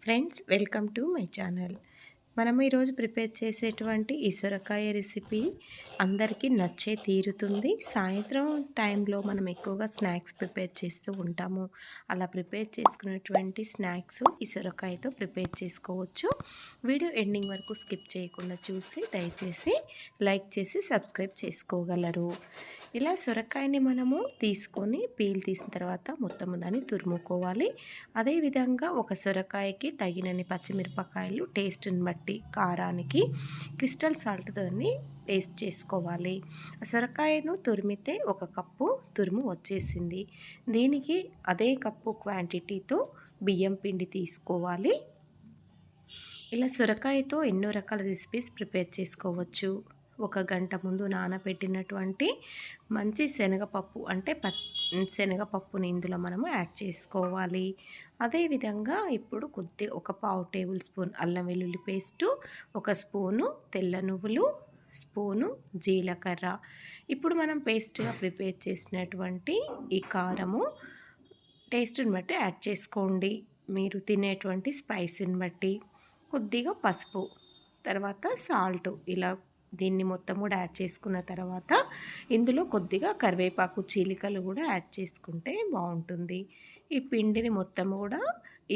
Friends, welcome to my channel. మనం ఈరోజు prepare చేసేటువంటి ఈ సొరకాయ రెసిపీ అందరికీ నచ్చే తీరుతుంది. సాయంత్రం టైంలో మనం ఎక్కువగా స్నాక్స్ ప్రిపేర్ చేస్తూ ఉంటాము. అలా ప్రిపేర్ చేసుకునేటువంటి స్నాక్స్ ఈ సొరకాయతో ప్రిపేర్ చేసుకోవచ్చు. వీడియో ఎండింగ్ వరకు స్కిప్ చేయకుండా చూసి దయచేసి లైక్ చేసి సబ్స్క్రైబ్ చేసుకోగలరు. ఇలా సొరకాయని మనము తీసుకొని పీల్ తీసిన తర్వాత మొత్తం దాన్ని తురుముకోవాలి. అదేవిధంగా ఒక సొరకాయకి తగినన్ని పచ్చిమిరపకాయలు టేస్ట్ని బట్టి కారానికి క్రిస్టల్ సాల్ట్తోని పేస్ట్ చేసుకోవాలి. సొరకాయను తురిమితే ఒక కప్పు తురుము వచ్చేసింది. దీనికి అదే కప్పు క్వాంటిటీతో బియ్యం పిండి తీసుకోవాలి. ఇలా సొరకాయతో ఎన్నో రకాల రెసిపీస్ ప్రిపేర్ చేసుకోవచ్చు. ఒక గంట ముందు నానబెట్టినటువంటి మంచి శనగపప్పు అంటే శనగపప్పుని ఇందులో మనము యాడ్ చేసుకోవాలి. అదేవిధంగా ఇప్పుడు ఒక పావు టేబుల్ స్పూన్ అల్లం వెల్లుల్లి పేస్టు, ఒక స్పూను తెల్ల నువ్వులు, స్పూను జీలకర్ర. ఇప్పుడు మనం పేస్ట్గా ప్రిపేర్ చేసినటువంటి ఈ కారము టేస్ట్ని బట్టి యాడ్ చేసుకోండి. మీరు తినేటువంటి స్పైసీని బట్టి కొద్దిగా పసుపు, తర్వాత సాల్ట్, ఇలా దీన్ని మొత్తం కూడా యాడ్ చేసుకున్న తర్వాత ఇందులో కొద్దిగా కరివేపాకు చీలికలు కూడా యాడ్ చేసుకుంటే బాగుంటుంది. ఈ పిండిని మొత్తం కూడా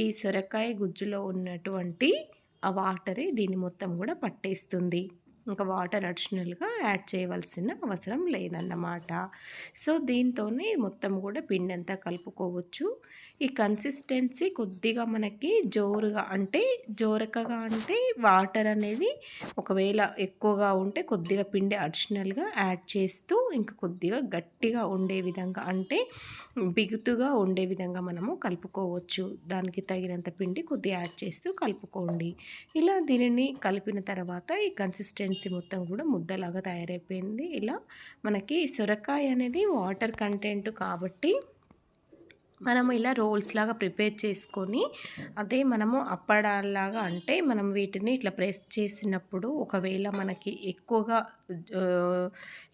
ఈ సొరకాయ గుజ్జులో ఉన్నటువంటి ఆ వాటరే దీన్ని మొత్తం కూడా పట్టేస్తుంది. ఇంకా వాటర్ అడిషనల్గా యాడ్ చేయవలసిన అవసరం లేదన్నమాట. సో దీంతోనే మొత్తం కూడా పిండి అంతా కలుపుకోవచ్చు. ఈ కన్సిస్టెన్సీ కొద్దిగా మనకి జోరకగా అంటే వాటర్ అనేది ఒకవేళ ఎక్కువగా ఉంటే కొద్దిగా పిండి అడిషనల్గా యాడ్ చేస్తూ ఇంకా కొద్దిగా గట్టిగా ఉండే విధంగా అంటే బిగుతుగా ఉండే విధంగా మనము కలుపుకోవచ్చు. దానికి తగినంత పిండి కొద్దిగా యాడ్ చేస్తూ కలుపుకోండి. ఇలా దీనిని కలిపిన తర్వాత ఈ కన్సిస్టెన్సీ మొత్తం కూడా ముద్దలాగా తయారైపోయింది. ఇలా మనకి సొరకాయ అనేది వాటర్ కంటెంట్ కాబట్టి మనము ఇలా రోల్స్ లాగా ప్రిపేర్ చేసుకొని అదే మనము అప్పడాలాగా అంటే మనం వీటిని ఇట్లా ప్రెస్ చేసినప్పుడు ఒకవేళ మనకి ఎక్కువగా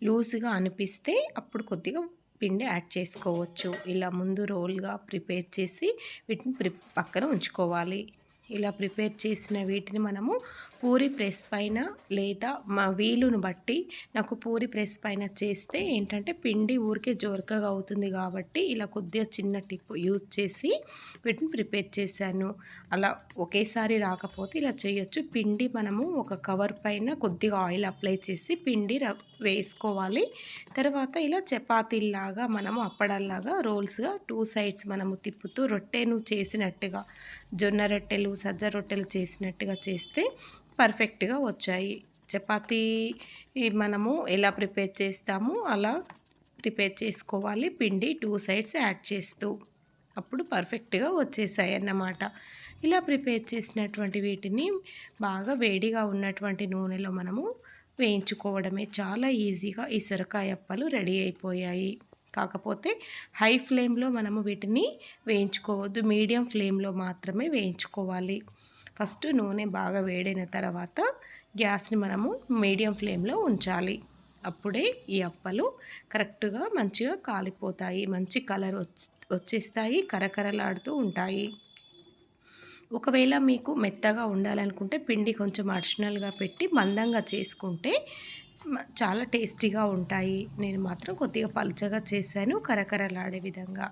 లూజ్గా అనిపిస్తే అప్పుడు కొద్దిగా పిండి యాడ్ చేసుకోవచ్చు. ఇలా ముందు రోల్గా ప్రిపేర్ చేసి వీటిని పక్కన ఉంచుకోవాలి. ఇలా ప్రిపేర్ చేసిన వీటిని మనము పూరి ప్రెస్ పైన లేదా మా వీలును బట్టి నాకు పూరి ప్రెస్ పైన చేస్తే ఏంటంటే పిండి ఊరికే జోరకగా అవుతుంది కాబట్టి ఇలా కొద్దిగా చిన్న టిప్ యూజ్ చేసి వీటిని ప్రిపేర్ చేశాను. అలా ఒకేసారి రాకపోతే ఇలా చేయొచ్చు. పిండి మనము ఒక కవర్ పైన కొద్దిగా ఆయిల్ అప్లై చేసి పిండి వేసుకోవాలి. తర్వాత ఇలా చపాతీలాగా మనము అప్పడాల్లాగా రోల్స్గా 2 సైడ్స్ మనము తిప్పుతూ రొట్టెను చేసినట్టుగా జొన్న రొట్టెలు సజ్జ రొట్టెలు చేసినట్టుగా చేస్తే పర్ఫెక్ట్గా వచ్చాయి. చపాతీ మనము ఎలా ప్రిపేర్ చేస్తామో అలా ప్రిపేర్ చేసుకోవాలి. పిండి 2 సైడ్స్ యాడ్ చేస్తూ అప్పుడు పర్ఫెక్ట్గా వచ్చేసాయి అన్నమాట. ఇలా ప్రిపేర్ చేసినటువంటి వీటిని బాగా వేడిగా ఉన్నటువంటి నూనెలో మనము వేయించుకోవడమే. చాలా ఈజీగా ఈ సొరకాయ అప్పలు రెడీ అయిపోయాయి. కాకపోతే హై ఫ్లేమ్లో మనము వీటిని వేయించుకోవద్దు, మీడియం ఫ్లేమ్లో మాత్రమే వేయించుకోవాలి. ఫస్ట్ నూనె బాగా వేడైన తర్వాత గ్యాస్ని మనము మీడియం ఫ్లేమ్లో ఉంచాలి. అప్పుడే ఈ అప్పలు కరెక్ట్గా మంచిగా కాలిపోతాయి, మంచి కలర్ వచ్చేస్తాయి, కరకరలాడుతూ ఉంటాయి. ఒకవేళ మీకు మెత్తగా ఉండాలనుకుంటే పిండి కొంచెం అడిషనల్గా పెట్టి మందంగా చేసుకుంటే చాలా టేస్టీగా ఉంటాయి. నేను మాత్రం కొద్దిగా పలుచగా చేశాను, కరకరలాడే విధంగా.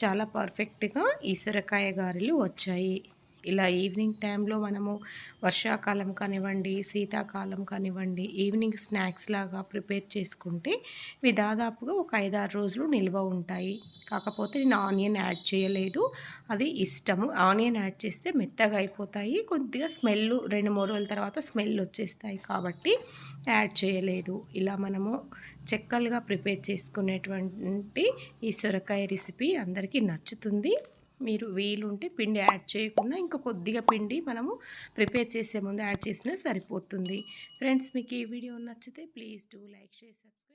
చాలా పర్ఫెక్ట్గా ఈ సొరకాయ గారెలు వచ్చాయి. ఇలా ఈవినింగ్ టైంలో మనము వర్షాకాలం కానివ్వండి, శీతాకాలం కానివ్వండి, ఈవినింగ్ స్నాక్స్ లాగా ప్రిపేర్ చేసుకుంటే ఇవి దాదాపుగా ఒక 5-6 రోజులు నిల్వ ఉంటాయి. కాకపోతే నేను ఆనియన్ యాడ్ చేయలేదు, అది ఇష్టము. ఆనియన్ యాడ్ చేస్తే మెత్తగా అయిపోతాయి, కొద్దిగా స్మెల్ 2-3 రోజుల తర్వాత స్మెల్ వచ్చేస్తాయి కాబట్టి యాడ్ చేయలేదు. ఇలా మనము చెక్కలుగా ప్రిపేర్ చేసుకునేటువంటి ఈ సొరకాయ రెసిపీ అందరికీ నచ్చుతుంది. మీరు వీలుంటే పిండి యాడ్ చేయకుండా ఇంకా కొద్దిగా పిండి మనము ప్రిపేర్ చేసే ముందు యాడ్ చేసినా సరిపోతుంది. ఫ్రెండ్స్, మీకు ఈ వీడియో నచ్చితే please do like, share, subscribe.